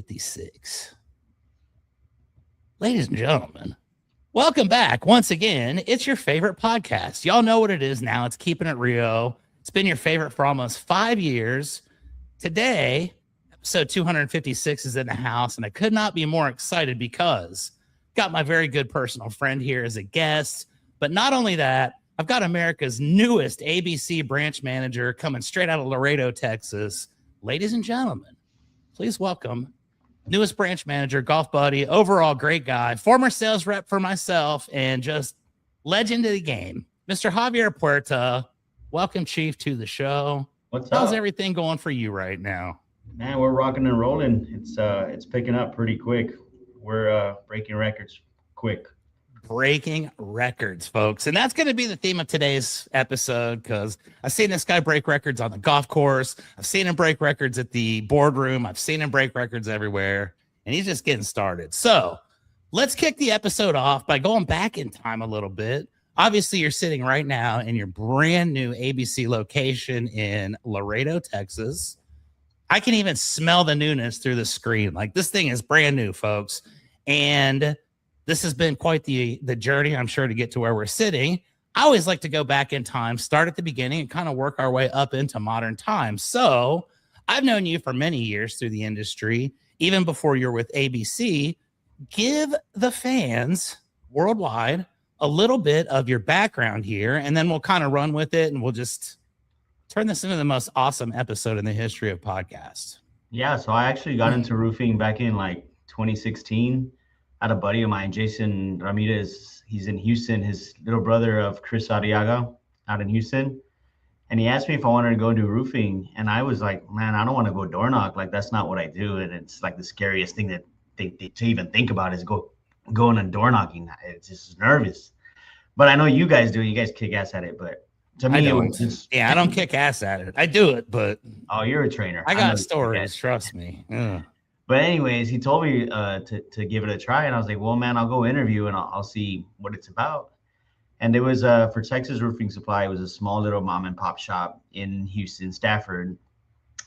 256. Ladies and gentlemen, welcome back once again. It's your favorite podcast. Y'all know what it is now. It's Keeping It Real. It's been your favorite for almost 5 years. Today, episode 256 is in the house, and I could not be more excited because I've got my very good personal friend here as a guest. But not only that, I've got America's newest ABC branch manager coming straight out of Laredo, Texas. Ladies and gentlemen, please welcome newest branch manager, golf buddy, overall great guy, former sales rep for myself, and just legend of the game, Mr. Javier Puerta. Welcome, Chief, to the show. What's up? How's everything going for you right now? Man, we're rocking and rolling. It's picking up pretty quick. We're breaking records quick. Breaking records, folks. And that's going to be the theme of today's episode, because I've seen this guy break records on the golf course. I've seen him break records at the boardroom. I've seen him break records everywhere, and he's just getting started. So let's kick the episode off by going back in time a little bit. Obviously, you're sitting right now in your brand new ABC location in Laredo, Texas. I can even smell the newness through the screen. Like, this thing is brand new, folks. And this has been quite the journey, I'm sure, to get to where we're sitting. I always like to go back in time, start at the beginning, and kind of work our way up into modern times. So I've known you for many years through the industry, even before you're with ABC. Give the fans worldwide a little bit of your background here, and then we'll kind of run with it, and we'll just turn this into the most awesome episode in the history of podcasts. Yeah, so I actually got into roofing back in like 2016. I had a buddy of mine, Jason Ramirez. He's in Houston, his little brother of Chris Arriaga out in Houston. And he asked me if I wanted to go do roofing. And I was like, man, I don't want to go door knock. Like, that's not what I do. And it's like the scariest thing that to even think about is going and door knocking. It's just nervous. But I know you guys do. You guys kick ass at it. But to me, I don't kick ass at it. I do it, but oh, you're a trainer. I got stories. Trust me. But anyways, he told me to give it a try, and I was like, well, man, I'll go interview and I'll see what it's about. And it was for Texas Roofing Supply. It was a small little mom and pop shop in Houston, Stafford.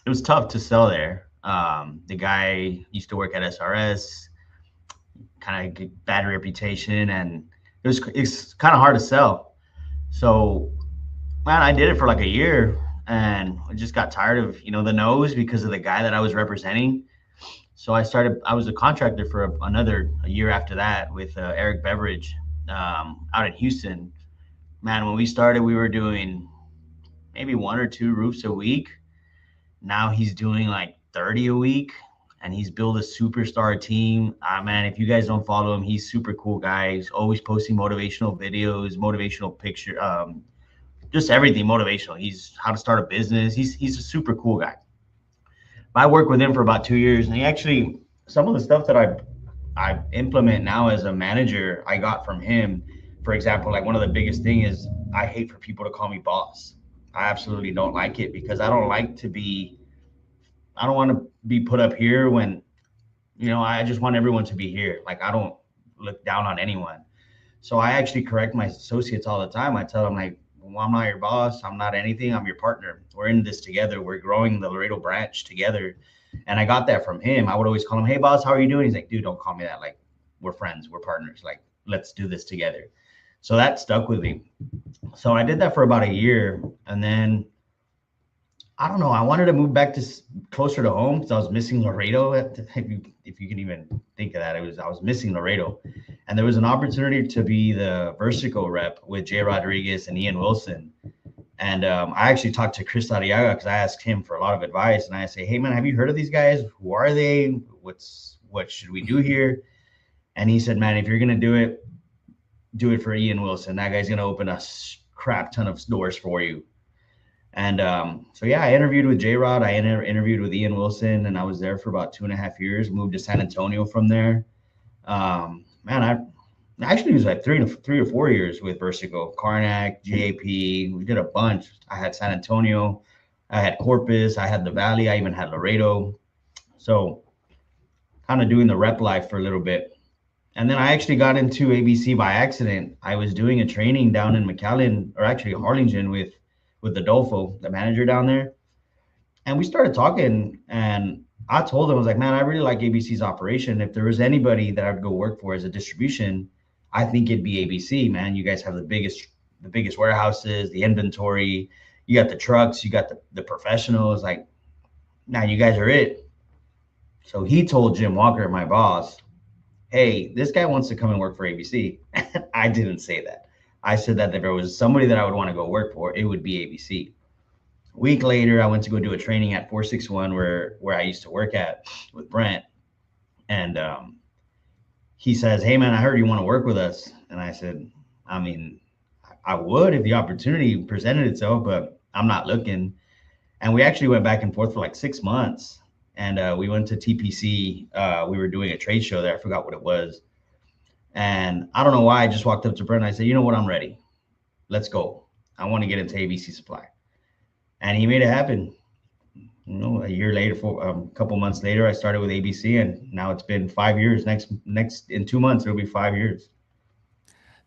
It was tough to sell there. The guy used to work at SRS, kind of bad reputation, and it's kind of hard to sell. So, man, I did it for like a year, and I just got tired of the no's because of the guy that I was representing. So I was a contractor for a year after that with Eric Beverage out in Houston. Man, when we started, we were doing maybe 1 or 2 roofs a week. Now he's doing like 30 a week, and he's built a superstar team. Man, if you guys don't follow him, he's super cool guy. He's always posting motivational videos, motivational picture, just everything motivational. He's how to start a business. He's a super cool guy. I worked with him for about 2 years, and he actually, some of the stuff that I implement now as a manager, I got from him. For example, like one of the biggest thing is I hate for people to call me boss. I absolutely don't like it because I don't want to be put up here when, I just want everyone to be here. Like, I don't look down on anyone. So I actually correct my associates all the time. I tell them, like, well, I'm not your boss. I'm not anything. I'm your partner. We're in this together. We're growing the Laredo branch together. And I got that from him. I would always call him, hey, boss, how are you doing? He's like, dude, don't call me that. Like, we're friends. We're partners. Like, let's do this together. So that stuck with me. So I did that for about a year. And then, I don't know, I wanted to move back to closer to home because I was missing Laredo. If you can even think of that, I was missing Laredo. And there was an opportunity to be the Versico rep with Jay Rodriguez and Ian Wilson. And I actually talked to Chris Arriaga because I asked him for a lot of advice. And I say, hey, man, have you heard of these guys? Who are they? What should we do here? And he said, man, if you're going to do it for Ian Wilson. That guy's going to open a crap ton of doors for you. And so, yeah, I interviewed with J-Rod. I interviewed with Ian Wilson, and I was there for about 2.5 years, moved to San Antonio from there. Man, I actually was like 3 or 4 years with Versico, Karnak, JAP. We did a bunch. I had San Antonio. I had Corpus. I had the Valley. I even had Laredo. So kind of doing the rep life for a little bit. And then I actually got into ABC by accident. I was doing a training down in McAllen, or actually Harlingen with Adolfo, the manager down there. And we started talking, and I told him, I was like, man, I really like ABC's operation. If there was anybody that I'd go work for as a distribution, I think it'd be ABC, man. You guys have the biggest warehouses, the inventory, you got the trucks, you got the professionals. Like, now you guys are it. So he told Jim Walker, my boss, hey, this guy wants to come and work for ABC. I didn't say that. I said that if there was somebody that I would want to go work for, it would be ABC. A week later, I went to go do a training at 461 where I used to work at with Brent. And he says, hey, man, I heard you want to work with us. And I said, I mean, I would if the opportunity presented itself, but I'm not looking. And we actually went back and forth for like 6 months. And we went to TPC. We were doing a trade show there. I forgot what it was. And I don't know why. I just walked up to Brent and I said, you know what? I'm ready. Let's go. I want to get into ABC Supply. And he made it happen. You know, a year later, a couple months later, I started with ABC, and now it's been 5 years. Next in 2 months, it'll be 5 years.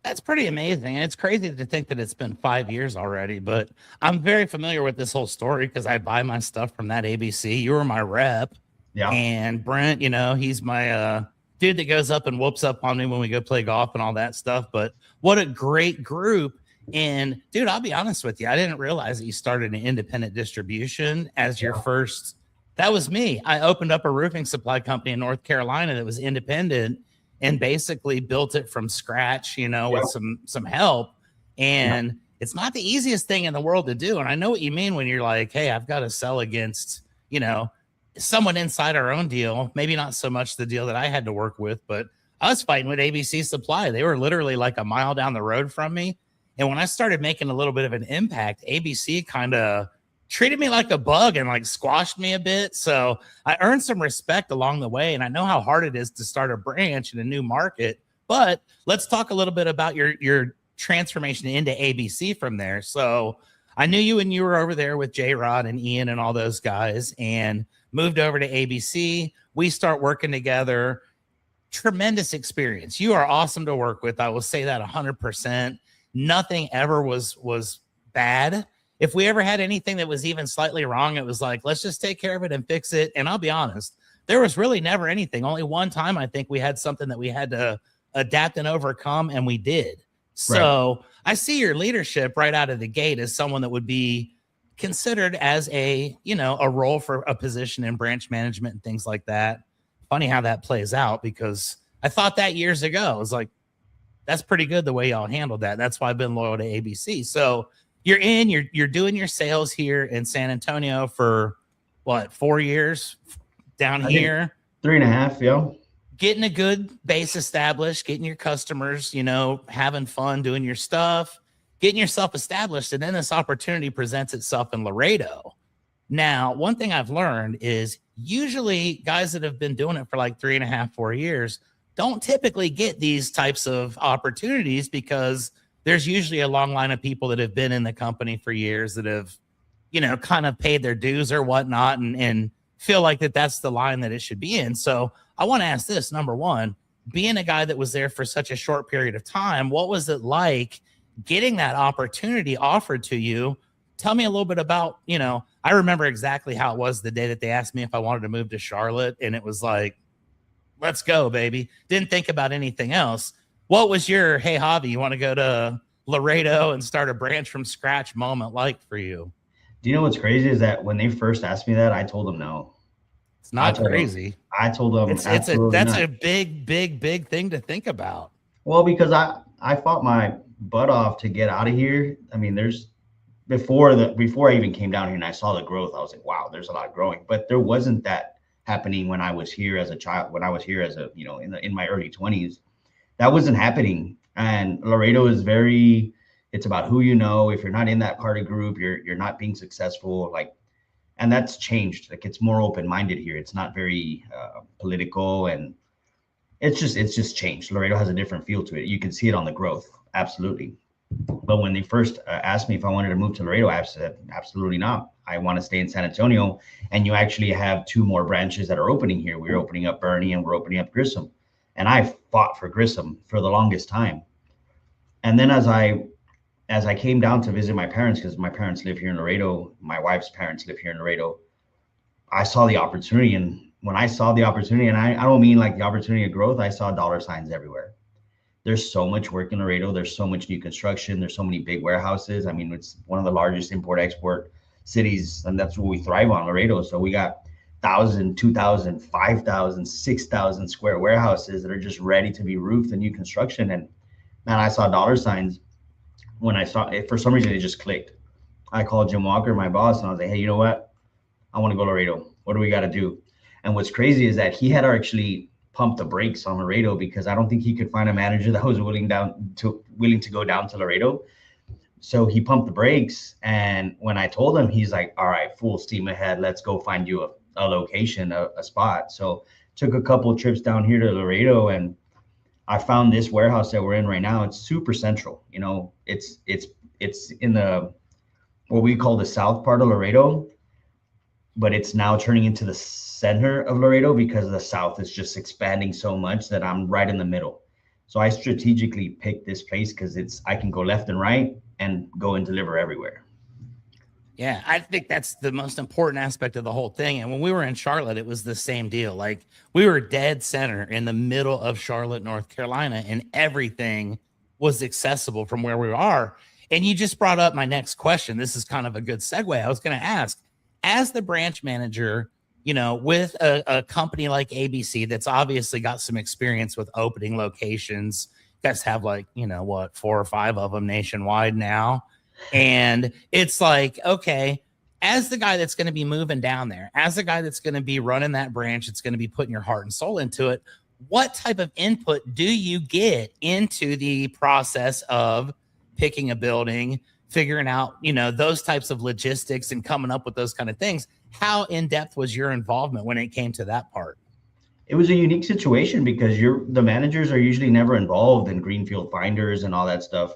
That's pretty amazing. And it's crazy to think that it's been 5 years already, but I'm very familiar with this whole story because I buy my stuff from that ABC. You were my rep. Yeah. And Brent, you know, he's my dude that goes up and whoops up on me when we go play golf and all that stuff. But what a great group. And dude, I'll be honest with you. I didn't realize that you started an independent distribution as your first. That was me. I opened up a roofing supply company in North Carolina that was independent and basically built it from scratch, you know, with some help. And it's not the easiest thing in the world to do. And I know what you mean when you're like, hey, I've got to sell against, you know, someone inside our own deal. Maybe not so much the deal that I had to work with, but I was fighting with ABC Supply. They were literally like a mile down the road from me. And when I started making a little bit of an impact, ABC kind of treated me like a bug and like squashed me a bit. So I earned some respect along the way. And I know how hard it is to start a branch in a new market. But let's talk a little bit about your transformation into ABC from there. So I knew you when you were over there with J-Rod and Ian and all those guys and moved over to ABC. We start working together. Tremendous experience. You are awesome to work with. I will say that 100%. Nothing ever was bad. If we ever had anything that was even slightly wrong, it was like, let's just take care of it and fix it. And I'll be honest, there was really never anything. Only one time I think we had something that we had to adapt and overcome, and we did. So right. I see your leadership right out of the gate as someone that would be considered as a, you know, a role for a position in branch management and things like that. Funny how that plays out, because I thought that years ago. I was like, that's pretty good the way y'all handled that. That's why I've been loyal to ABC. So you're doing your sales here in San Antonio for what, 4 years down here? 3.5, yeah. Getting a good base established, getting your customers, you know, having fun, doing your stuff, getting yourself established. And then this opportunity presents itself in Laredo. Now, one thing I've learned is usually guys that have been doing it for like 3.5, 4 years don't typically get these types of opportunities, because there's usually a long line of people that have been in the company for years that have, you know, kind of paid their dues or whatnot and feel like that's the line that it should be in. So I want to ask this, number one, being a guy that was there for such a short period of time, what was it like getting that opportunity offered to you? Tell me a little bit about, you know, I remember exactly how it was the day that they asked me if I wanted to move to Charlotte. And it was like, let's go, baby. Didn't think about anything else. What was your, hey, Javi, you want to go to Laredo and start a branch from scratch moment like for you? Do you know what's crazy is that when they first asked me that, I told them no. It's not crazy. I told them that's a big thing to think about. Well, because I fought my butt off to get out of here. I mean, before I even came down here and I saw the growth, I was like, wow, there's a lot of growing. But there wasn't that happening when I was here as a child, when I was here as a, you know, in my early 20s. That wasn't happening. And Laredo is it's about who you know. If you're not in that party group, you're not being successful. Like, and that's changed. Like, it's more open-minded here. It's not very political, and it's just changed. Laredo has a different feel to it. You can see it on the growth, absolutely. But when they first asked me if I wanted to move to Laredo, I said, absolutely not. I want to stay in San Antonio. And you actually have 2 more branches that are opening here. We're opening up Bernie and we're opening up Grissom. And I fought for Grissom for the longest time. And then as I came down to visit my parents, because my parents live here in Laredo, my wife's parents live here in Laredo, I saw the opportunity, and when I saw the opportunity, and I don't mean like the opportunity of growth, I saw dollar signs everywhere. There's so much work in Laredo. There's so much new construction. There's so many big warehouses. I mean, it's one of the largest import export cities, and that's what we thrive on, Laredo. So we got 1,000, 2,000, 5,000, 6,000 square warehouses that are just ready to be roofed and new construction. And man, I saw dollar signs when I saw it. For some reason, it just clicked. I called Jim Walker, my boss, and I was like, hey, you know what? I want to go to Laredo. What do we got to do? And what's crazy is that he had actually pumped the brakes on Laredo because I don't think he could find a manager that was willing to go down to Laredo. So he pumped the brakes. And when I told him, he's like, all right, full steam ahead. Let's go find you a location, a spot. So took a couple of trips down here to Laredo, and I found this warehouse that we're in right now. It's super central. You know, it's in the what we call the south part of Laredo, but it's now turning into the center of Laredo because the south is just expanding so much that I'm right in the middle. So I strategically picked this place because I can go left and right and go and deliver everywhere. Yeah, I think that's the most important aspect of the whole thing. And when we were in Charlotte, it was the same deal. Like, we were dead center in the middle of Charlotte, North Carolina, and everything was accessible from where we are. And you just brought up my next question. This is kind of a good segue. I was going to ask, as the branch manager, you know, with a company like ABC that's obviously got some experience with opening locations, you guys have like, you know, what, 4 or 5 of them nationwide now. And it's like, okay, as the guy that's going to be moving down there, as the guy that's going to be running that branch, it's going to be putting your heart and soul into it. What type of input do you get into the process of picking a building, figuring out, you know, those types of logistics and coming up with those kind of things? How in depth was your involvement when it came to that part? It was a unique situation because the managers are usually never involved in greenfield finders and all that stuff.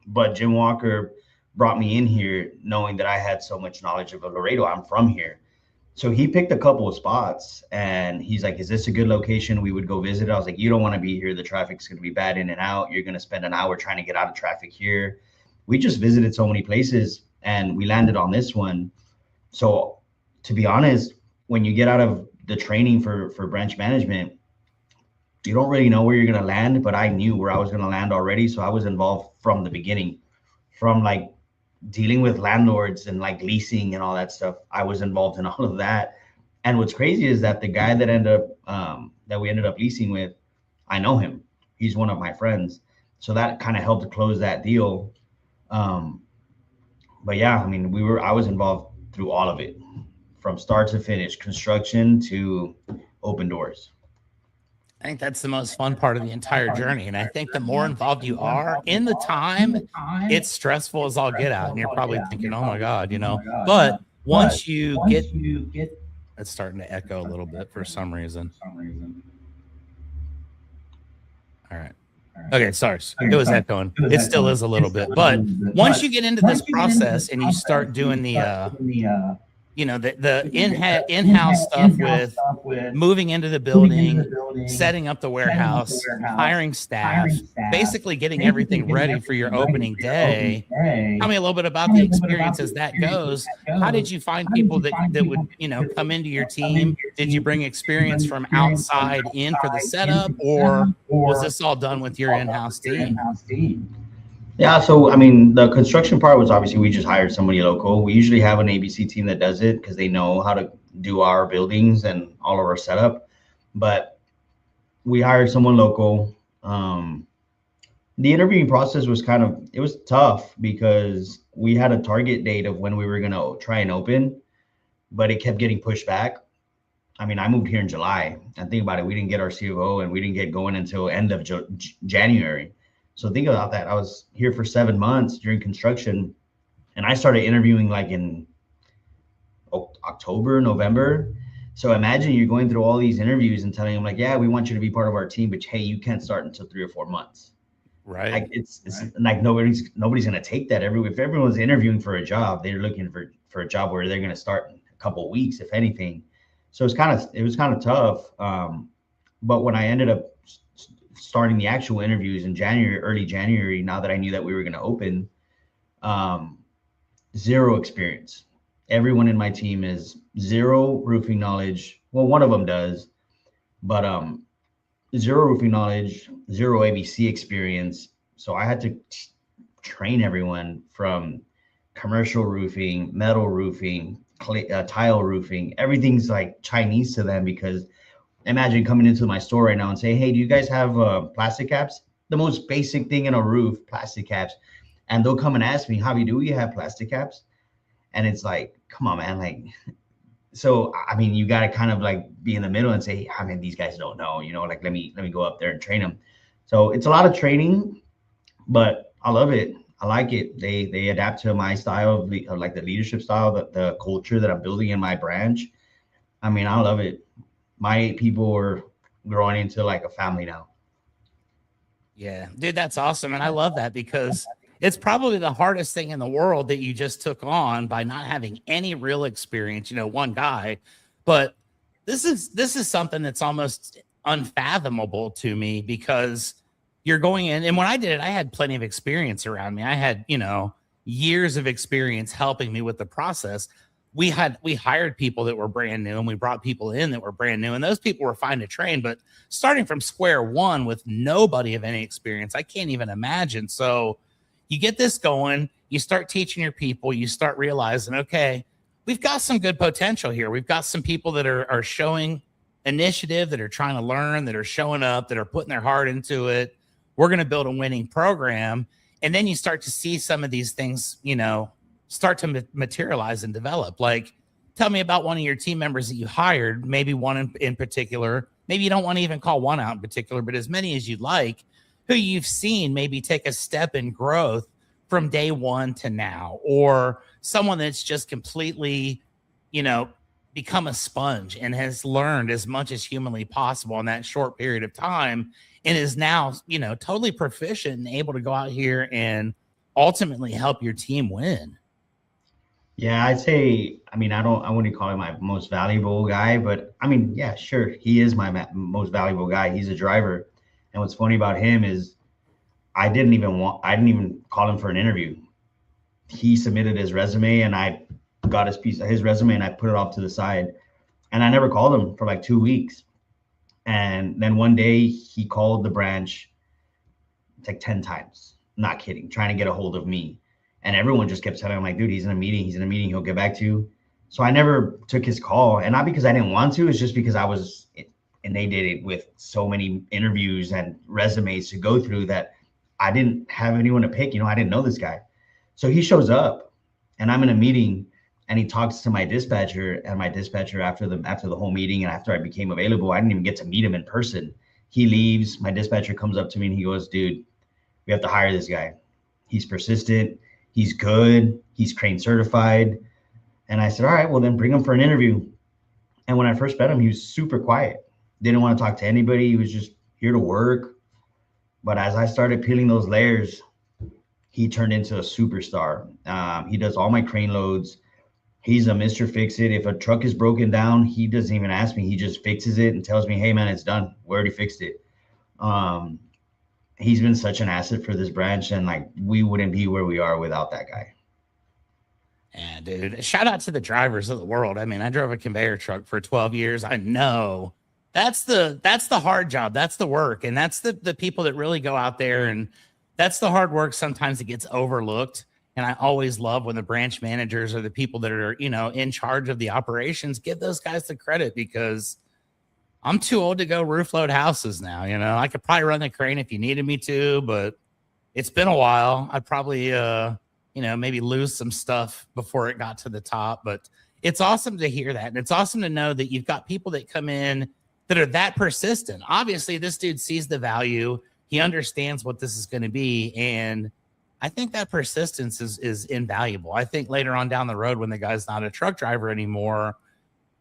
But Jim Walker brought me in here knowing that I had so much knowledge of Laredo. I'm from here. So he picked a couple of spots and he's like, is this a good location? We would go visit. I was like, you don't want to be here. The traffic's going to be bad in and out. You're going to spend an hour trying to get out of traffic here. We just visited so many places and we landed on this one. So to be honest, when you get out of the training for branch management, you don't really know where you're going to land, but I knew where I was going to land already. So I was involved from the beginning, from like dealing with landlords and like leasing and all that stuff. I was involved in all of that. And what's crazy is that the guy that we ended up leasing with, I know him. He's one of my friends. So that kind of helped close that deal. But yeah, I mean, I was involved through all of it, from start to finish, construction to open doors. I think that's the most fun part of the entire journey. And I think the more involved you are in the time, it's stressful as all get out. And you're probably thinking, oh my God, you know, but once you get, it's starting to echo a little bit for some reason. All right. Okay, sorry. It was echoing. It still is a little bit. But once you get into this process and you start doing the you know, the in-house stuff with moving into the building, setting up the warehouse, hiring staff, basically getting everything ready for your opening day. Tell me a little bit about the experience as that goes. How did you find people that would, you know, come into your team? Did you bring experience from outside in for the setup, or was this all done with your in-house team? Yeah, so I mean, the construction part was obviously we just hired somebody local. We usually have an ABC team that does it because they know how to do our buildings and all of our setup. But we hired someone local. The interviewing process was it was tough because we had a target date of when we were going to try and open, but it kept getting pushed back. I mean, I moved here in July, and think about it, we didn't get our CFO and we didn't get going until end of January. So think about that. I was here for 7 months during construction, and I started interviewing like in October, November. So imagine you're going through all these interviews and telling them like, yeah, we want you to be part of our team, but hey, you can't start until 3 or 4 months. Right. Like it's like nobody's going to take that. If everyone's interviewing for a job, they're looking for a job where they're going to start in a couple of weeks, if anything. So it was kind of tough. But when I ended up starting the actual interviews in early January, now that I knew that we were going to open, zero experience. Everyone in my team is zero roofing knowledge, Well, one of them does, but zero roofing knowledge, zero ABC experience. So I had to train everyone from commercial roofing, metal roofing, tile roofing. Everything's like Chinese to them because imagine coming into my store right now and say, "Hey, do you guys have plastic caps?" The most basic thing in a roof, plastic caps. And they'll come and ask me, "Javi, do we have plastic caps?" And it's like, come on, man. Like, so I mean, you got to kind of like be in the middle and say, I mean, these guys don't know, like let me go up there and train them. So it's a lot of training, but I love it. I like it. They adapt to my style of like the leadership style, the culture that I'm building in my branch. I mean, I love it. My people are growing into like a family now. Yeah, dude, that's awesome. And I love that because it's probably the hardest thing in the world that you just took on by not having any real experience, one guy. But this is something that's almost unfathomable to me because you're going in, and when I did it, I had plenty of experience around me. I had, years of experience helping me with the process. We hired people that were brand new, and we brought people in that were brand new, and those people were fine to train, but starting from square one with nobody of any experience, I can't even imagine. So you get this going, you start teaching your people, you start realizing, okay, we've got some good potential here. We've got some people that are showing initiative, that are trying to learn, that are showing up, that are putting their heart into it. We're going to build a winning program. And then you start to see some of these things, start to materialize and develop. Like, tell me about one of your team members that you hired, maybe one in particular. Maybe you don't want to even call one out in particular, but as many as you'd like, who you've seen maybe take a step in growth from day one to now, or someone that's just completely, become a sponge and has learned as much as humanly possible in that short period of time and is now, totally proficient and able to go out here and ultimately help your team win. Yeah, I'd say, I mean, I wouldn't call him my most valuable guy, but I mean, yeah, sure. He is my most valuable guy. He's a driver. And what's funny about him is I didn't even call him for an interview. He submitted his resume and I got his resume and I put it off to the side. And I never called him for like 2 weeks. And then one day he called the branch like 10 times, not kidding, trying to get a hold of me. And everyone just kept telling him, like, dude, he's in a meeting. He's in a meeting. He'll get back to you. So I never took his call. And not because I didn't want to, it's just because and they did it with so many interviews and resumes to go through that I didn't have anyone to pick. I didn't know this guy. So he shows up and I'm in a meeting and he talks to my dispatcher, and my dispatcher after the whole meeting and after I became available, I didn't even get to meet him in person. He leaves. My dispatcher comes up to me and he goes, dude, we have to hire this guy. He's persistent. He's good. He's crane certified. And I said, all right, well then bring him for an interview. And when I first met him, he was super quiet. Didn't want to talk to anybody. He was just here to work. But as I started peeling those layers, he turned into a superstar. He does all my crane loads. He's a Mr. Fix-It. If a truck is broken down, he doesn't even ask me. He just fixes it and tells me, hey, man, it's done. We already fixed it. He's been such an asset for this branch, and like we wouldn't be where we are without that guy. Yeah, dude. Shout out to the drivers of the world. I mean, I drove a conveyor truck for 12 years. I know that's the hard job. That's the work. And that's the people that really go out there, and that's the hard work. Sometimes it gets overlooked. And I always love when the branch managers or the people that are, in charge of the operations give those guys the credit, because I'm too old to go roof load houses now. I could probably run the crane if you needed me to, but it's been a while. I'd probably, maybe lose some stuff before it got to the top. But it's awesome to hear that. And it's awesome to know that you've got people that come in that are that persistent. Obviously, this dude sees the value. He understands what this is going to be. And I think that persistence is invaluable. I think later on down the road, when the guy's not a truck driver anymore,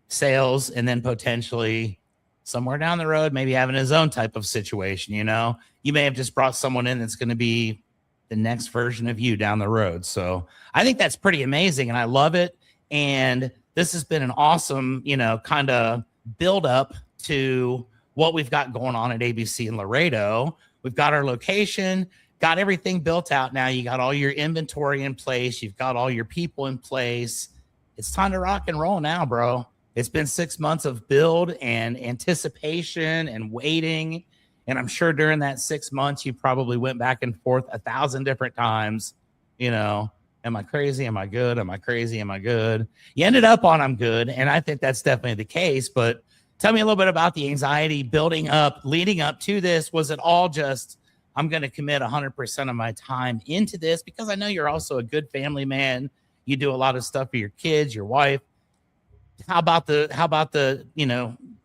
sales, and then potentially somewhere down the road, maybe having his own type of situation, you may have just brought someone in that's going to be the next version of you down the road. So I think that's pretty amazing, and I love it. And this has been an awesome, kind of build up to what we've got going on at ABC in Laredo. We've got our location, got everything built out now. You got all your inventory in place. You've got all your people in place. It's time to rock and roll now, bro. It's been 6 months of build and anticipation and waiting. And I'm sure during that 6 months, you probably went back and forth 1,000 different times. You know, am I crazy? Am I good? Am I crazy? Am I good? You ended up on I'm good. And I think that's definitely the case. But tell me a little bit about the anxiety building up, leading up to this. Was it all just, I'm going to commit 100% of my time into this? Because I know you're also a good family man. You do a lot of stuff for your kids, your wife. How about the,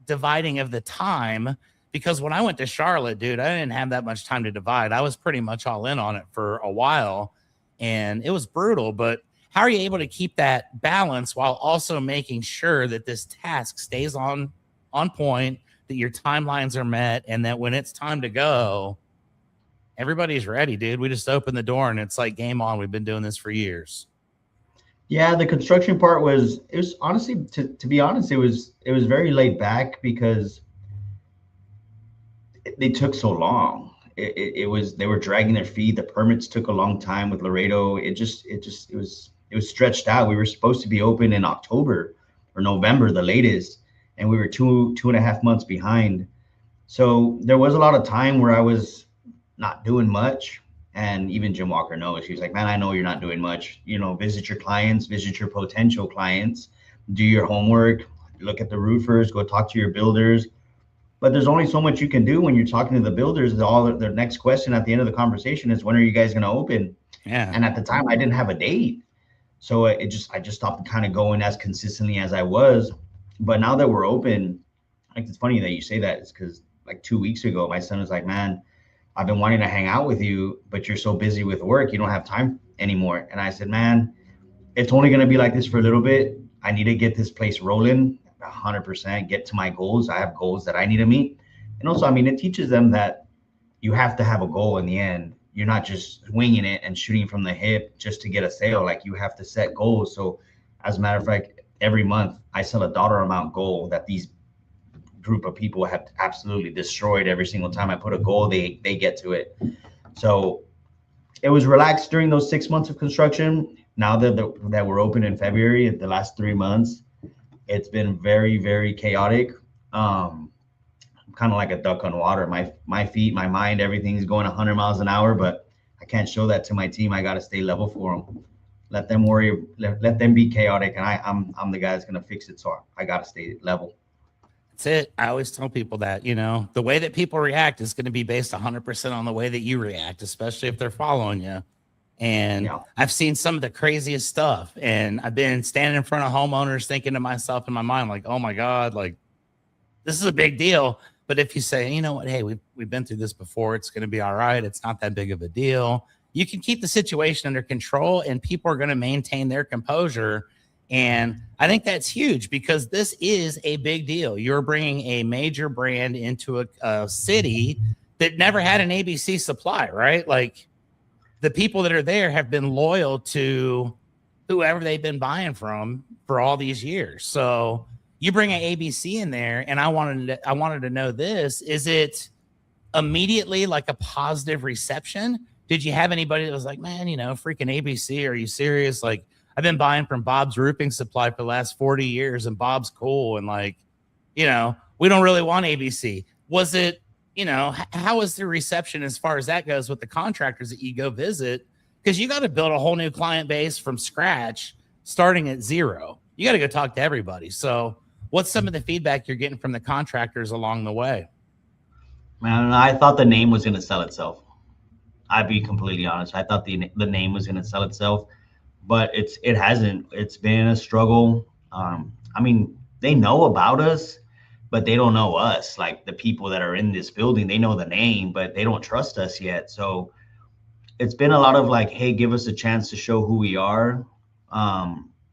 dividing of the time? Because when I went to Charlotte, dude, I didn't have that much time to divide. I was pretty much all in on it for a while, and it was brutal. But how are you able to keep that balance while also making sure that this task stays on point, that your timelines are met, and that when it's time to go, everybody's ready, dude? We just open the door and it's like game on. We've been doing this for years. Yeah, the construction part it was honestly, to be honest, it was very laid back because they took so long. They were dragging their feet. The permits took a long time with Laredo. It was stretched out. We were supposed to be open in October or November, the latest, and we were 2.5 months behind. So there was a lot of time where I was not doing much. And even Jim Walker knows. He was like, man, I know you're not doing much. Visit your clients, visit your potential clients, do your homework, look at the roofers, go talk to your builders. But there's only so much you can do when you're talking to the builders. The next question at the end of the conversation is, when are you guys going to open? Yeah. And at the time, I didn't have a date. So I just stopped kind of going as consistently as I was. But now that we're open, like, it's funny that you say that. It's because like 2 weeks ago, my son was like, man, I've been wanting to hang out with you, but you're so busy with work, you don't have time anymore. And I said, man, it's only going to be like this for a little bit. I need to get this place rolling 100%, get to my goals. I have goals that I need to meet. And also, I mean, it teaches them that you have to have a goal in the end. You're not just winging it and shooting from the hip just to get a sale. Like, you have to set goals. So as a matter of fact, every month I set a dollar amount goal that these group of people have absolutely destroyed. Every single time I put a goal, they get to it. So it was relaxed during those 6 months of construction. Now that we're open in February, the last 3 months, it's been very, very chaotic. I'm kind of like a duck on water. My feet, my mind, everything's going 100 miles an hour, but I can't show that to my team. I got to stay level for them. Let them worry. Let them be chaotic, and I'm the guy that's gonna fix it. So I got to stay level. That's it. I always tell people that, the way that people react is going to be based 100% on the way that you react, especially if they're following you. And yeah. I've seen some of the craziest stuff, and I've been standing in front of homeowners thinking to myself in my mind, like, oh my God, like, this is a big deal. But if you say, you know what, hey, we've been through this before, it's going to be all right. It's not that big of a deal. You can keep the situation under control, and people are going to maintain their composure. And I think that's huge, because this is a big deal. You're bringing a major brand into a city that never had an ABC supply, right? Like, the people that are there have been loyal to whoever they've been buying from for all these years. So you bring an ABC in there, and I wanted to know this. Is it immediately like a positive reception? Did you have anybody that was like, man, freaking ABC, are you serious? Like, I've been buying from Bob's Roofing Supply for the last 40 years, and Bob's cool. And like, we don't really want ABC. Was it, how was the reception as far as that goes with the contractors that you go visit? Because you got to build a whole new client base from scratch, starting at zero. You got to go talk to everybody. So what's some of the feedback you're getting from the contractors along the way? Man, I thought the name was going to sell itself. I'd be completely honest. I thought the name was going to sell itself, but it hasn't. It's been a struggle. I mean, they know about us, but they don't know us. Like, the people that are in this building, they know the name, but they don't trust us yet. So it's been a lot of like, hey, give us a chance to show who we are.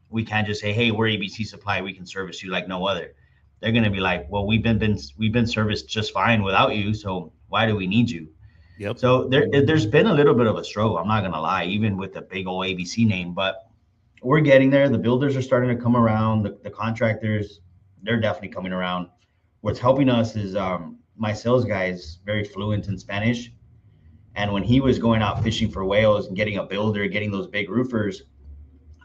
We can't just say, hey, we're ABC Supply, we can service you like no other. They're going to be like, well, we've been serviced just fine without you, so why do we need you? Yep. So there's been a little bit of a struggle. I'm not going to lie, even with the big old ABC name, but we're getting there. The builders are starting to come around. The contractors, they're definitely coming around. What's helping us is my sales guy is very fluent in Spanish. And when he was going out fishing for whales and getting a builder, getting those big roofers,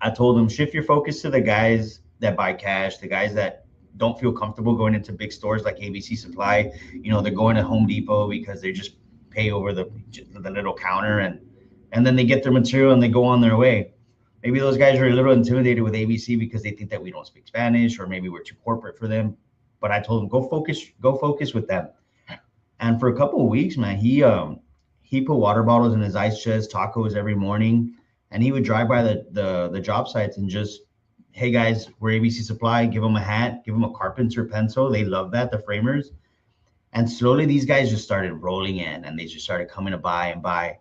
I told him, shift your focus to the guys that buy cash, the guys that don't feel comfortable going into big stores like ABC Supply. You know, they're going to Home Depot because they just pay over the little counter, and then they get their material and they go on their way. Maybe those guys are a little intimidated with ABC because they think that we don't speak Spanish, or maybe we're too corporate for them. But I told them, go focus with them. And for a couple of weeks, man, he put water bottles in his ice chest, tacos every morning, and he would drive by the job sites and just, hey guys, we're ABC Supply. Give them a hat, give them a carpenter pencil. They love that, the framers. And slowly these guys just started rolling in, and they just started coming to buy and buy.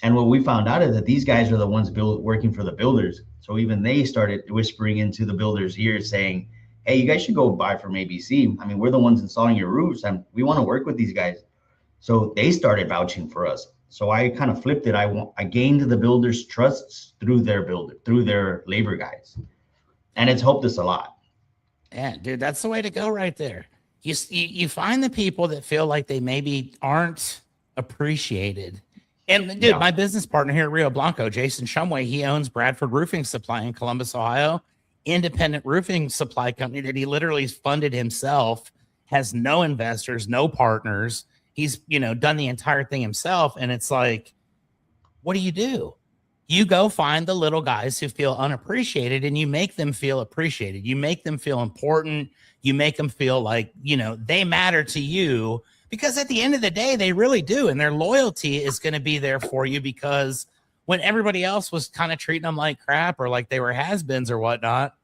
And what we found out is that these guys are the ones working for the builders. So even they started whispering into the builders' ears saying, hey, you guys should go buy from ABC. I mean, we're the ones installing your roofs, and we want to work with these guys. So they started vouching for us. So I kind of flipped it. I gained the builders' trusts through their labor guys. And it's helped us a lot. Yeah, dude, that's the way to go right there. You find the people that feel like they maybe aren't appreciated. And dude, Yeah. my business partner here at Rio Blanco, Jason Shumway, he owns Bradford Roofing Supply in Columbus, Ohio, independent roofing supply company that he literally funded himself, has no investors, no partners. He's, done the entire thing himself. And it's like, what do? You go find the little guys who feel unappreciated, and you make them feel appreciated. You make them feel important. You make them feel like, they matter to you, because at the end of the day, they really do. And their loyalty is going to be there for you, because when everybody else was kind of treating them like crap, or like they were has-beens or whatnot,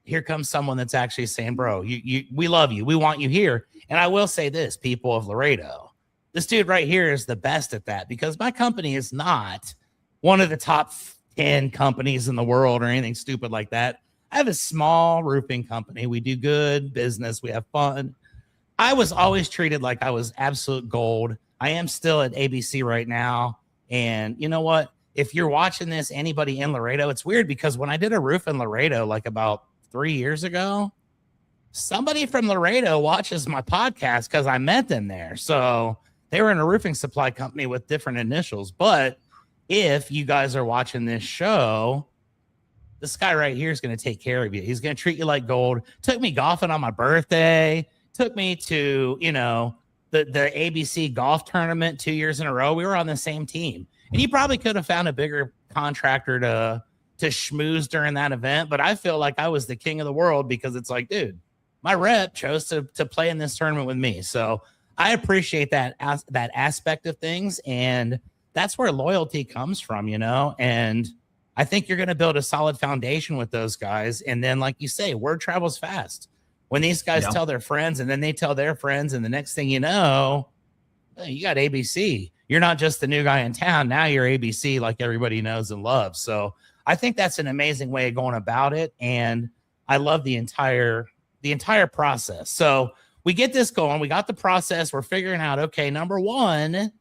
here comes someone that's actually saying, bro, we love you. We want you here. And I will say this, people of Laredo, this dude right here is the best at that, because my company is not one of the top 10 companies in the world or anything stupid like that. I have a small roofing company. We do good business. We have fun. I was always treated like I was absolute gold. I am still at ABC right now. And you know what? If you're watching this, anybody in Laredo, it's weird because when I did a roof in Laredo, like about 3 years ago, somebody from Laredo watches my podcast because I met them there. So they were in a roofing supply company with different initials. But if you guys are watching this show, this guy right here is going to take care of you. He's going to treat you like gold. Took me golfing on my birthday. Took me to, the ABC golf tournament 2 years in a row. We were on the same team. And he probably could have found a bigger contractor to schmooze during that event. But I feel like I was the king of the world, because it's like, dude, my rep chose to play in this tournament with me. So I appreciate that aspect of things. And that's where loyalty comes from, and I think you're going to build a solid foundation with those guys. And then, like you say, word travels fast. When these guys tell their friends, and then they tell their friends, and the next thing you know, you got ABC. You're not just the new guy in town. Now you're ABC, like everybody knows and loves. So I think that's an amazing way of going about it. And I love the entire process. So we get this going. We got the process. We're figuring out, okay, number one,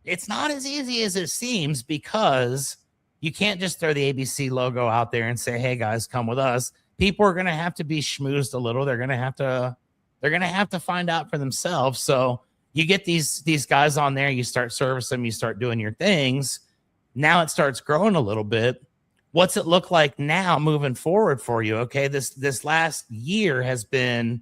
it's not as easy as it seems, because you can't just throw the ABC logo out there and say, hey guys, come with us. People are going to have to be schmoozed a little. They're going to have to find out for themselves. So you get these guys on there, you start servicing them, you start doing your things. Now it starts growing a little bit. What's it look like now moving forward for you? Okay, this last year has been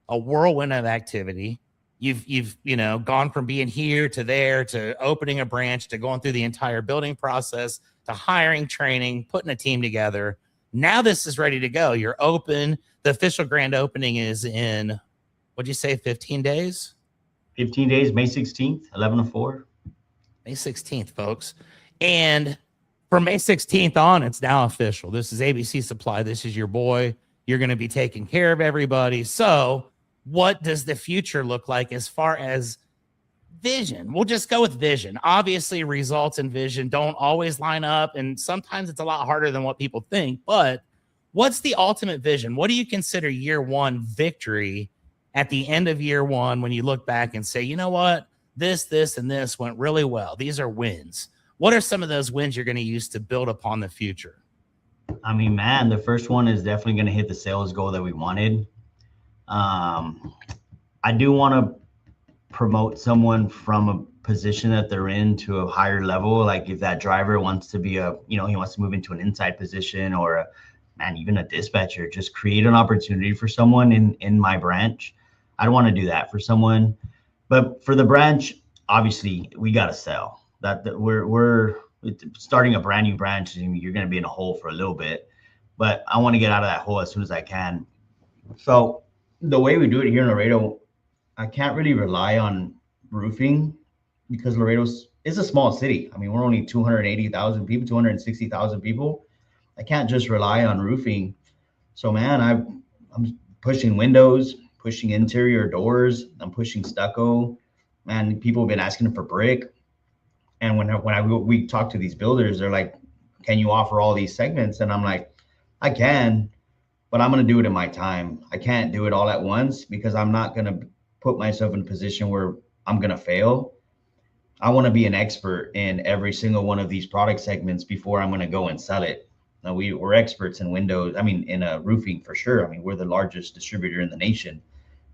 a whirlwind of activity. You've gone from being here to there, to opening a branch, to going through the entire building process, to hiring, training, putting a team together. Now this is ready to go. You're open. The official grand opening is in, what'd you say, 15 days? 15 days, May 16th, 11 to 4. May 16th, folks. And from May 16th on, it's now official. This is ABC Supply. This is your boy. You're going to be taking care of everybody. So what does the future look like as far as vision? We'll just go with vision. Obviously, results and vision don't always line up, and sometimes it's a lot harder than what people think. But what's the ultimate vision? What do you consider year one victory at the end of year one, when you look back and say, you know what, this, and this went really well? These are wins. What are some of those wins you're going to use to build upon the future? I mean, man, the first one is definitely going to hit the sales goal that we wanted. I do want to promote someone from a position that they're in to a higher level. Like if that driver wants to be he wants to move into an inside position or a man, even a dispatcher, just create an opportunity for someone in my branch. I don't want to do that for someone, but for the branch, obviously we got to sell. That we're starting a brand new branch. You're going to be in a hole for a little bit, but I want to get out of that hole as soon as I can. So the way we do it here in Laredo, I can't really rely on roofing because Laredo is a small city. I mean, we're only 280,000 people, 260,000 people. I can't just rely on roofing. So man, I'm pushing windows, pushing interior doors, I'm pushing stucco. Man, people have been asking for brick. And we talk to these builders, they're like, "Can you offer all these segments?" And I'm like, "I can, but I'm going to do it in my time. I can't do it all at once because I'm not going to put myself in a position where I'm going to fail. I want to be an expert in every single one of these product segments before I'm going to go and sell it." Now we're experts in windows. I mean, in roofing for sure. I mean, we're the largest distributor in the nation.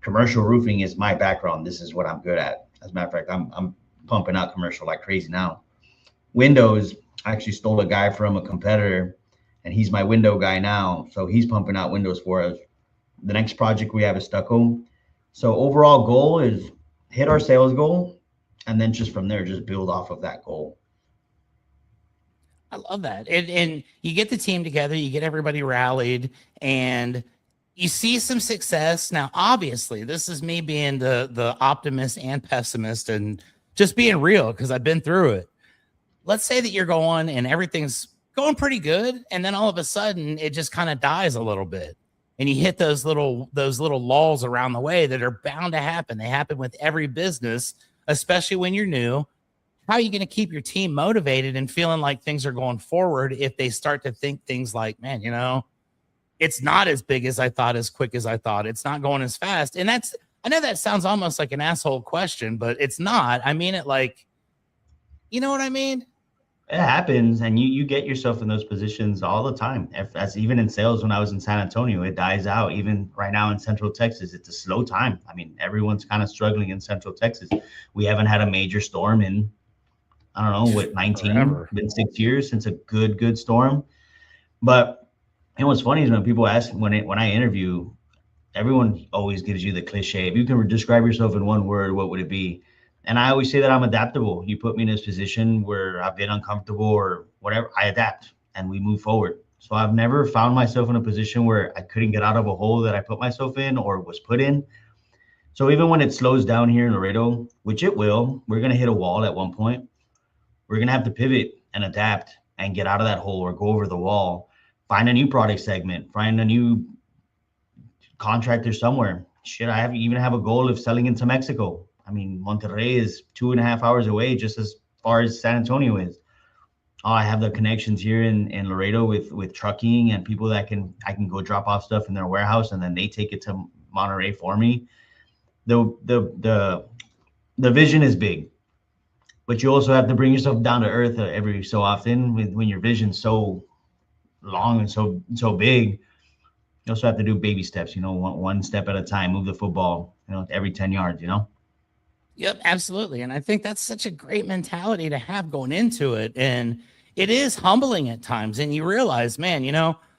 Commercial roofing is my background. This is what I'm good at. As a matter of fact, I'm pumping out commercial like crazy now. Windows, I actually stole a guy from a competitor, and he's my window guy now. So he's pumping out windows for us. The next project we have is stucco. So overall goal is hit our sales goal, and then just from there, just build off of that goal. I love that. And you get the team together, you get everybody rallied, and you see some success. Now, obviously, this is me being the optimist and pessimist and just being real because I've been through it. Let's say that you're going and everything's going pretty good, and then all of a sudden it just kind of dies a little bit. And you hit those little lulls around the way that are bound to happen. They happen with every business, especially when you're new. How are you going to keep your team motivated and feeling like things are going forward if they start to think things like, man, it's not as big as I thought, as quick as I thought. It's not going as fast. And I know that sounds almost like an asshole question, but it's not. I mean it like, you know what I mean? It happens, and you get yourself in those positions all the time. As even in sales, when I was in San Antonio, it dies out. Even right now in Central Texas, it's a slow time. I mean, everyone's kind of struggling in Central Texas. We haven't had a major storm in, I don't know, what, 19? Forever. Been 6 years since a good storm. But what's funny is when people ask, when I interview, everyone always gives you the cliche. If you can describe yourself in one word, what would it be? And I always say that I'm adaptable. You put me in this position where I've been uncomfortable or whatever, I adapt and we move forward. So I've never found myself in a position where I couldn't get out of a hole that I put myself in or was put in. So even when it slows down here in Laredo, which it will, we're going to hit a wall at one point. We're going to have to pivot and adapt and get out of that hole or go over the wall, find a new product segment, find a new contractor somewhere. Shit, I even have a goal of selling into Mexico. I mean, Monterrey is 2.5 hours away, just as far as San Antonio is. Oh, I have the connections here in Laredo with trucking and people that I can go drop off stuff in their warehouse and then they take it to Monterrey for me. The vision is big, but you also have to bring yourself down to earth every so often. When your vision's so long and so big, you also have to do baby steps. One step at a time. Move the football, every 10 yards. Yep, absolutely. And I think that's such a great mentality to have going into it. And it is humbling at times. And you realize, man,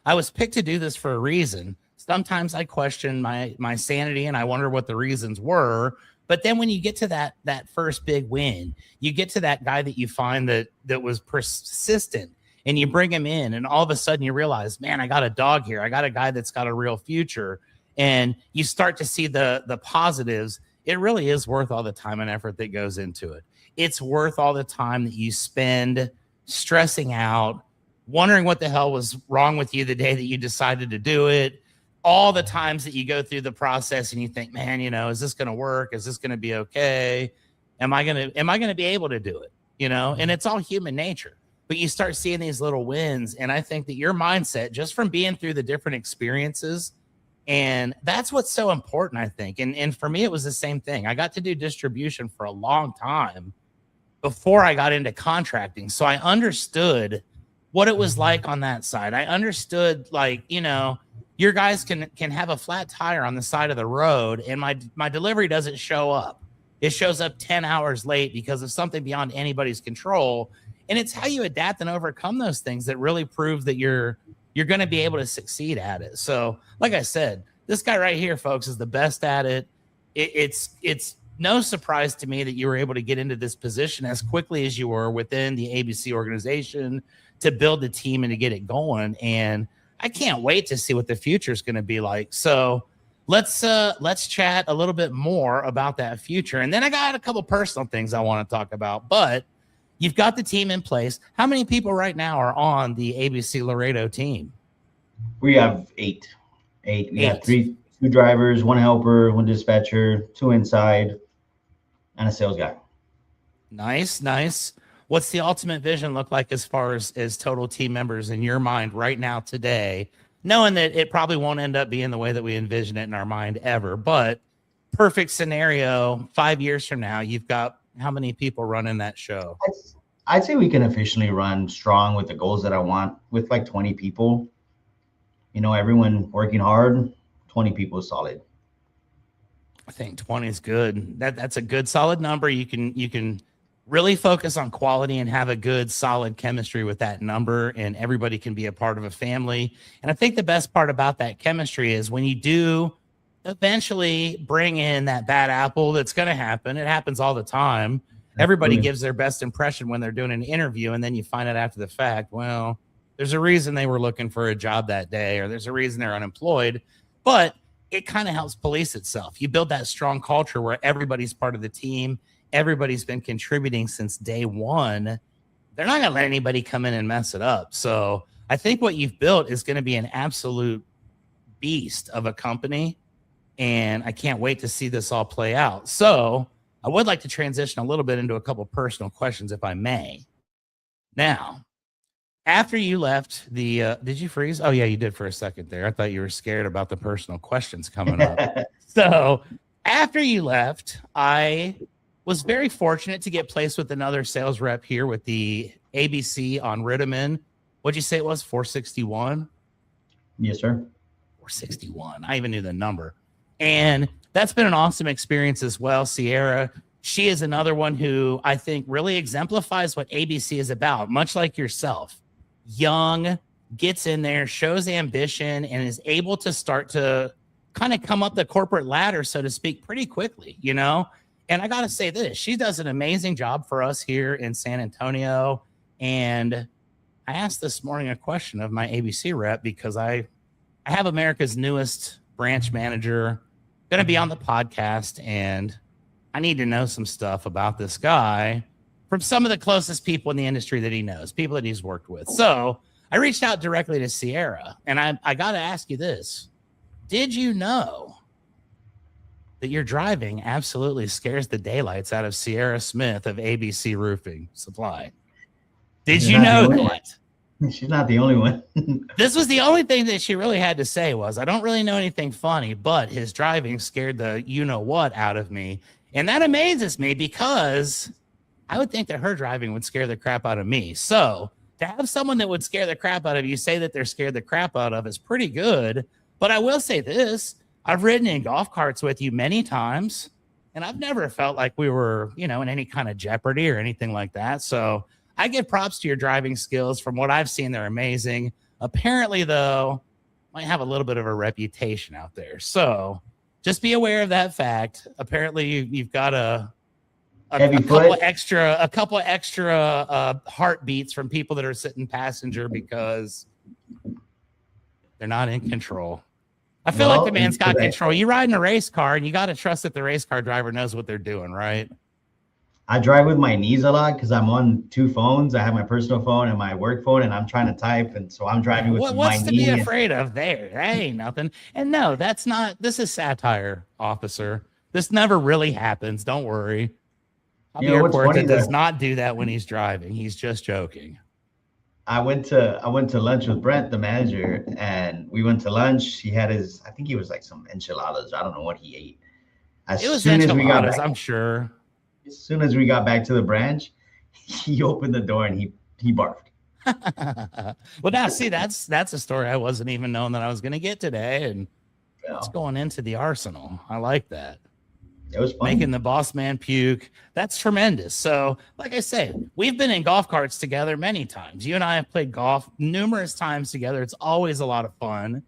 I was picked to do this for a reason. Sometimes I question my sanity and I wonder what the reasons were. But then when you get to that first big win, you get to that guy that you find that was persistent and you bring him in and all of a sudden you realize, man, I got a dog here. I got a guy that's got a real future. And you start to see the positives. It really is worth all the time and effort that goes into it. It's worth all the time that you spend stressing out, wondering what the hell was wrong with you the day that you decided to do it. All the times that you go through the process and you think, man, is this going to work? Is this going to be okay? Am I going to be able to do it? And it's all human nature, but you start seeing these little wins. And I think that your mindset, just from being through the different experiences, and that's what's so important, I think. And for me, it was the same thing. I got to do distribution for a long time before I got into contracting. So I understood what it was like on that side. I understood, your guys can have a flat tire on the side of the road and my delivery doesn't show up. It shows up 10 hours late because of something beyond anybody's control. And it's how you adapt and overcome those things that really prove that you're you're going to be able to succeed at it. So, like I said, this guy right here, folks, is the best at it. It's no surprise to me that you were able to get into this position as quickly as you were within the ABC organization to build the team and to get it going. And I can't wait to see what the future is going to be like. So let's chat a little bit more about that future. And then I got a couple personal things I want to talk about, but you've got the team in place. How many people right now are on the ABC Laredo team? We have eight. We have two drivers, one helper, one dispatcher, two inside, and a sales guy. Nice. What's the ultimate vision look like as far as total team members in your mind right now today, knowing that it probably won't end up being the way that we envision it in our mind ever, but perfect scenario, 5 years from now, you've got how many people running that show? I'd say we can officially run strong with the goals that I want with like 20 people. You know, everyone working hard, 20 people is solid. I think 20 is good. That's a good solid number. You can really focus on quality and have a good solid chemistry with that number, and everybody can be a part of a family. And I think the best part about that chemistry is when you do eventually bring in that bad apple, that's going to happen. It happens all the time. Everybody gives their best impression when they're doing an interview, and then you find out after the fact, well, there's a reason they were looking for a job that day, or there's a reason they're unemployed. But it kind of helps police itself. You build that strong culture where everybody's part of the team. Everybody's been contributing since day one. They're not going to let anybody come in and mess it up. So I think what you've built is going to be an absolute beast of a company. And I can't wait to see this all play out. So I would like to transition a little bit into a couple personal questions, if I may. Now, after you left the, did you freeze? Oh yeah, you did for a second there. I thought you were scared about the personal questions coming up. So after you left, I was very fortunate to get placed with another sales rep here with the ABC on Rittiman. What'd you say it was? 461? Yes, sir. 461. I even knew the number. And that's been an awesome experience as well. Sierra, she is another one who I think really exemplifies what ABC is about, much like yourself. Young, gets in there, shows ambition, and is able to start to kind of come up the corporate ladder, so to speak, pretty quickly, you know? And I got to say this, she does an amazing job for us here in San Antonio. And I asked this morning a question of my ABC rep because I have America's newest branch manager going to be on the podcast, and I need to know some stuff about this guy from some of the closest people in the industry that he knows, people that he's worked with. So I reached out directly to Sierra, and I got to ask you this. Did you know that your driving absolutely scares the daylights out of Sierra Smith of ABC Roofing Supply? Did you know that? She's not the only one. This was the only thing that she really had to say was, I don't really know anything funny, but his driving scared the you-know-what out of me. And that amazes me because I would think that her driving would scare the crap out of me. So to have someone that would scare the crap out of you say that they're scared the crap out of is pretty good. But I will say this, I've ridden in golf carts with you many times, and I've never felt like we were, you know, in any kind of jeopardy or anything like that. So I give props to your driving skills. From what I've seen, they're amazing. Apparently, though, might have a little bit of a reputation out there. So just be aware of that fact. Apparently, you've got a couple extra heartbeats from people that are sitting passenger because they're not in control. I feel like the man's got control. You ride in a race car, and you got to trust that the race car driver knows what they're doing, right? I drive with my knees a lot because I'm on two phones. I have my personal phone and my work phone, and I'm trying to type, and so I'm driving with my knee. What's to be afraid of there? That ain't nothing. And no, that's not. This is satire, officer. This never really happens. Don't worry. Javier Puerta does not do that when he's driving. He's just joking. I went to lunch with Brent, the manager, and we went to lunch. He had his, I think he was like some enchiladas. I don't know what he ate. It was enchiladas, I'm sure. As soon as we got back to the branch, he opened the door and he barked. Well, now see, that's a story I wasn't even knowing that I was going to get today, and it's going into the arsenal. I like that. It was fun. Making the boss man puke. That's tremendous. So, like I say, we've been in golf carts together many times. You and I have played golf numerous times together. It's always a lot of fun.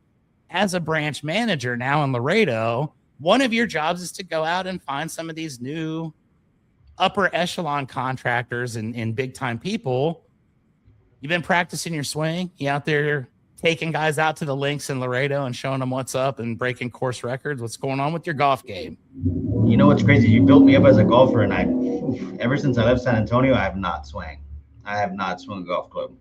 As a branch manager now in Laredo, one of your jobs is to go out and find some of these new upper echelon contractors and big time people. You've been practicing your swing. You out there taking guys out to the links in Laredo and showing them what's up and breaking course records. What's going on with your golf game? You know what's crazy? You built me up as a golfer, and ever since I left San Antonio, I have not swung. I have not swung a golf club.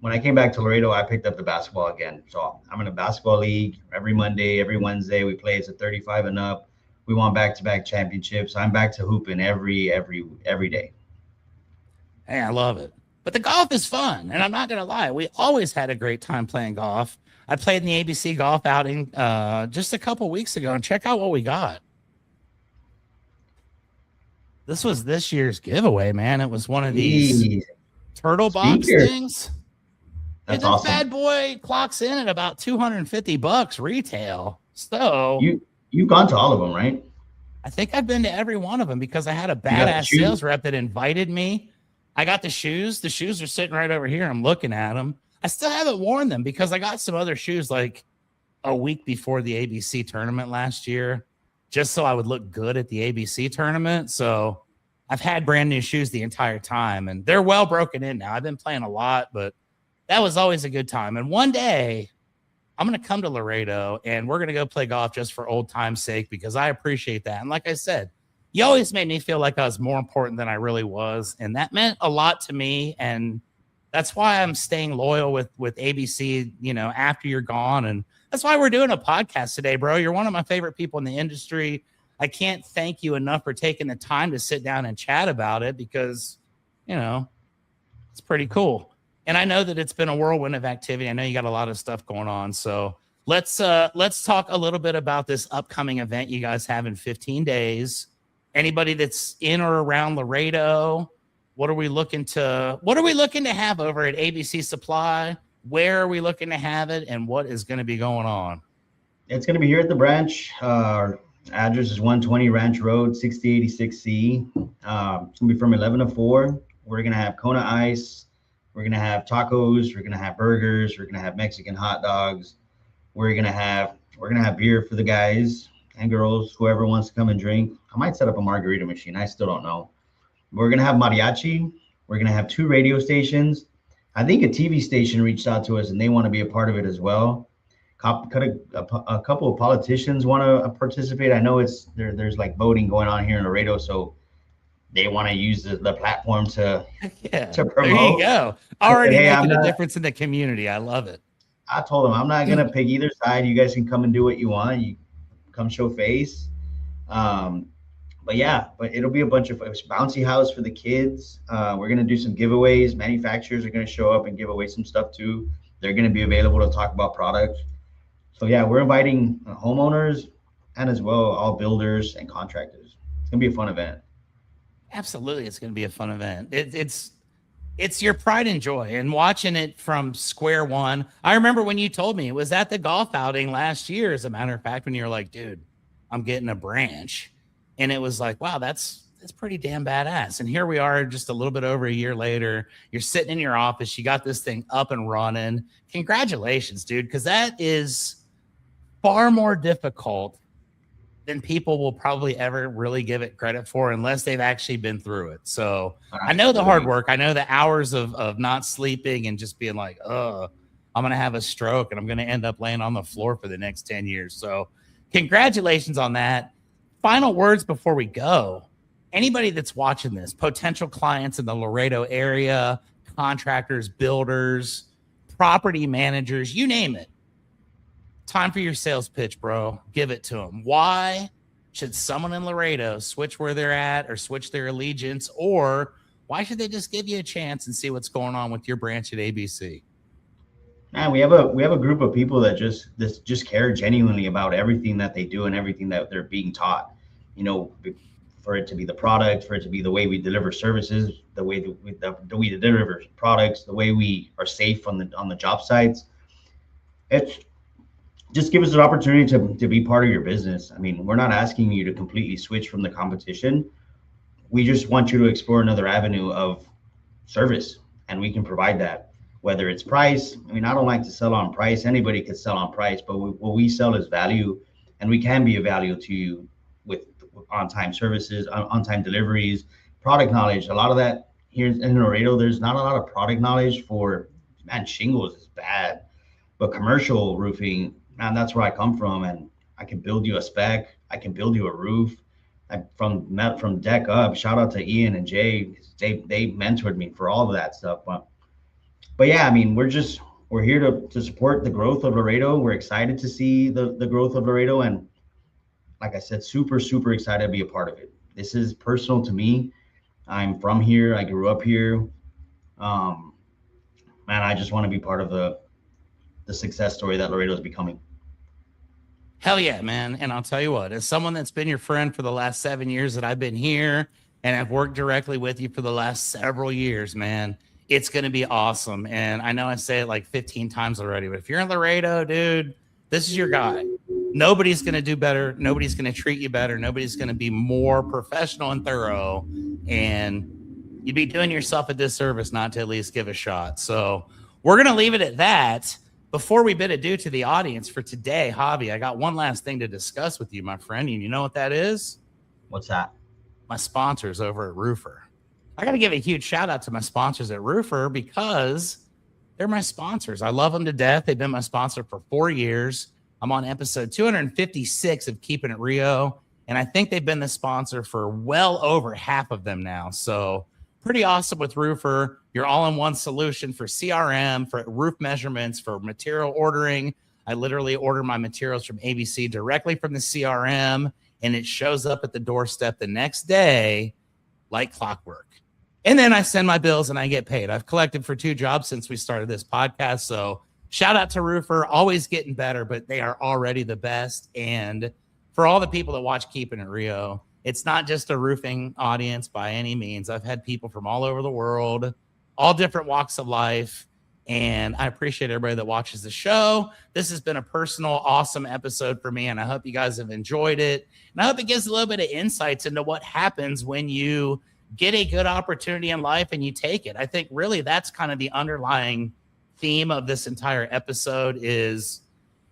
When I came back to Laredo, I picked up the basketball again. So I'm in a basketball league every Monday, every Wednesday. We play. It's a 35 and up. We won back-to-back championships. I'm back to hooping every day. Hey, I love it. But the golf is fun, and I'm not gonna lie. We always had a great time playing golf. I played in the ABC golf outing just a couple weeks ago, and check out what we got. This was this year's giveaway, man. It was one of these turtle box things. That's and awesome. Bad boy clocks in at about $250 retail. So you've gone to all of them, right? I think I've been to every one of them because I had a badass sales rep that invited me. I got the shoes. The shoes are sitting right over here. I'm looking at them. I still haven't worn them because I got some other shoes like a week before the ABC tournament last year, just so I would look good at the ABC tournament. So I've had brand new shoes the entire time, and they're well broken in now. I've been playing a lot, but that was always a good time. And one day I'm going to come to Laredo and we're going to go play golf just for old time's sake, because I appreciate that. And like I said, you always made me feel like I was more important than I really was. And that meant a lot to me. And that's why I'm staying loyal with ABC, you know, after you're gone. And that's why we're doing a podcast today, bro. You're one of my favorite people in the industry. I can't thank you enough for taking the time to sit down and chat about it because, you know, it's pretty cool. And I know that it's been a whirlwind of activity. I know you got a lot of stuff going on. So let's talk a little bit about this upcoming event you guys have in 15 days. Anybody that's in or around Laredo, what are we looking to have over at ABC Supply? Where are we looking to have it, and what is going to be going on? It's going to be here at the branch. Our address is 120 Ranch Road, 6086C. It's going to be from 11 to 4. We're going to have Kona Ice. We're going to have tacos. We're going to have burgers. We're going to have Mexican hot dogs. We're going to have beer for the guys and girls, whoever wants to come and drink. I might set up a margarita machine. I still don't know. We're going to have mariachi. We're going to have 2 radio stations. I think a TV station reached out to us and they want to be a part of it as well. A couple of politicians want to participate. I know there's like voting going on here in Laredo, so they want to use the platform to promote. There you go. Already making a difference in the community. I love it. I told them I'm not going to pick either side. You guys can come and do what you want. You come show face. But it'll be a bunch of bouncy house for the kids. We're going to do some giveaways. Manufacturers are going to show up and give away some stuff too. They're going to be available to talk about products. So yeah, we're inviting homeowners and as well all builders and contractors. It's going to be a fun event. Absolutely. It's going to be a fun event. It's your pride and joy, and watching it from square one. I remember when you told me it was at the golf outing last year, as a matter of fact, when you were like, dude, I'm getting a branch. And it was like, wow, that's pretty damn badass. And here we are just a little bit over a year later. You're sitting in your office. You got this thing up and running. Congratulations, dude, because that is far more difficult than people will probably ever really give it credit for unless they've actually been through it. So I know the hard work. I know the hours of not sleeping and just being like, I'm going to have a stroke and I'm going to end up laying on the floor for the next 10 years. So congratulations on that. Final words before we go. Anybody that's watching this, potential clients in the Laredo area, contractors, builders, property managers, you name it. Time for your sales pitch, bro. Give it to them. Why should someone in Laredo switch where they're at or switch their allegiance, or why should they just give you a chance and see what's going on with your branch at ABC? Man, we have a group of people that just care genuinely about everything that they do and everything that they're being taught. You know, for it to be the product, for it to be the way we deliver services, the way that we deliver products, the way we are safe on the job sites. just give us an opportunity to be part of your business. I mean, we're not asking you to completely switch from the competition. We just want you to explore another avenue of service, and we can provide that. Whether it's price, I mean, I don't like to sell on price. Anybody could sell on price, but what we sell is value, and we can be a value to you with on-time services, on-time deliveries, product knowledge. A lot of that here in Laredo, there's not a lot of product knowledge for, man, shingles is bad, but commercial roofing, man, that's where I come from, and I can build you a spec. I can build you a roof. From deck up. Shout out to Ian and Jay. They mentored me for all of that stuff. But yeah, I mean, we're here to support the growth of Laredo. We're excited to see the growth of Laredo, and like I said, super excited to be a part of it. This is personal to me. I'm from here. I grew up here. Man, I just want to be part of the success story that Laredo is becoming. Hell yeah, man. And I'll tell you what, as someone that's been your friend for the last 7 years that I've been here, and I've worked directly with you for the last several years, man, it's going to be awesome. And I know I say it like 15 times already, but if you're in Laredo, dude, this is your guy. Nobody's going to do better. Nobody's going to treat you better. Nobody's going to be more professional and thorough. And you'd be doing yourself a disservice not to at least give a shot. So we're going to leave it at that. Before we bid adieu to the audience for today, Javi, I got one last thing to discuss with you, my friend. And you know what that is? What's that? My sponsors over at Roofer. I got to give a huge shout out to my sponsors at Roofer because they're my sponsors. I love them to death. They've been my sponsor for 4 years. I'm on episode 256 of Keeping It Rio, and I think they've been the sponsor for well over half of them now. So pretty awesome with Roofer. Your all-in-one solution for CRM, for roof measurements, for material ordering. I literally order my materials from ABC directly from the CRM, and it shows up at the doorstep the next day like clockwork. And then I send my bills and I get paid. I've collected for 2 jobs since we started this podcast. So shout out to Roofer, always getting better, but they are already the best. And for all the people that watch Keeping It Rio, it's not just a roofing audience by any means. I've had people from all over the world, all different walks of life, and I appreciate everybody that watches the show. This has been a personal, awesome episode for me, and I hope you guys have enjoyed it. And I hope it gives a little bit of insights into what happens when you get a good opportunity in life and you take it. I think really that's kind of the underlying theme of this entire episode is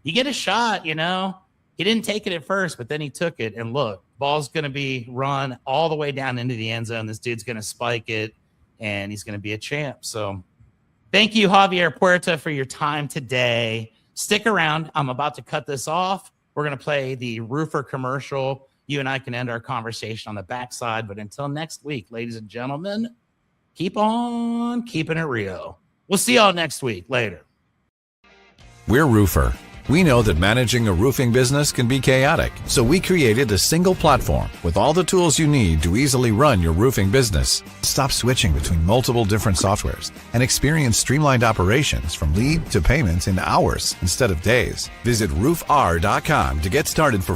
you get a shot, you know. He didn't take it at first, but then he took it, and look, ball's going to be run all the way down into the end zone. This dude's going to spike it, and he's going to be a champ. So thank you, Javier Puerta, for your time today. Stick around. I'm about to cut this off. We're going to play the Roofer commercial. You and I can end our conversation on the backside. But until next week, ladies and gentlemen, keep on keeping it real. We'll see y'all next week. Later. We're Roofer. We know that managing a roofing business can be chaotic, so we created a single platform with all the tools you need to easily run your roofing business. Stop switching between multiple different softwares and experience streamlined operations from lead to payments in hours instead of days. Visit roofr.com to get started for